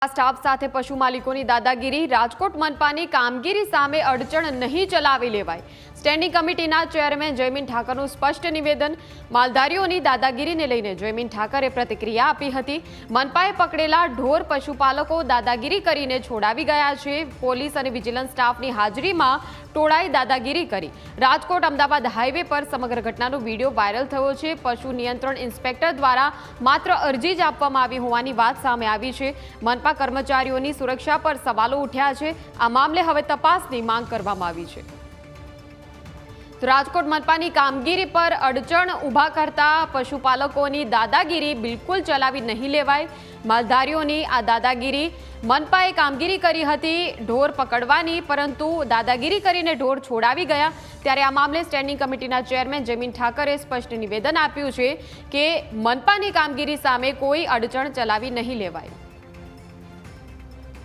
Staff સાથે પશુ માલિકોની દાદાગીરી રાજકોટ મનપાની કામગીરી સામે અડચણ નહીં ચલાવી લેવાય સ્ટેન્ડિંગ કમિટીના ચેરમેન જયમીન ઠાકરનું સ્પષ્ટ નિવેદન માલધારીઓની દાદાગીરીને લઈને જયમીન ઠાકરે પ્રતિક્રિયા આપી હતી મનપાએ પકડેલા ઢોર પશુપાલકો દાદાગીરી કરીને છોડાવી ગયા છે પોલીસ અને વિજિલન્સ સ્ટાફની હાજરીમાં ટોળાએ દાદાગીરી કરી રાજકોટ અમદાવાદ હાઈવે પર સમગ્ર ઘટનાનો વિડીયો વાયરલ થયો છે પશુ નિયંત્રણ ઇન્સ્પેક્ટર દ્વારા માત્ર અરજી જ આપવામાં આવી હોવાની વાત સામે આવી છે મનપા કર્મચારીઓની સુરક્ષા પર સવાલો ઉઠ્યા છે આ મામલે હવે તપાસની માંગ કરવામાં આવી છે તો રાજકોટ મનપાની કામગીરી પર અડચણ ઊભા કરતા પશુપાલકોની દાદાગીરી બિલકુલ ચલાવી નહીં લેવાય માલધારીઓની આ દાદાગીરી મનપાએ કામગીરી કરી હતી ઢોર પકડવાની પરંતુ દાદાગીરી કરીને ઢોર છોડાવી ગયા ત્યારે આ મામલે સ્ટેન્ડિંગ કમિટીના ચેરમેન જયમીન ઠાકરે સ્પષ્ટ નિવેદન આપ્યું છે કે મનપાની કામગીરી સામે કોઈ અડચણ ચલાવી નહીં લેવાય।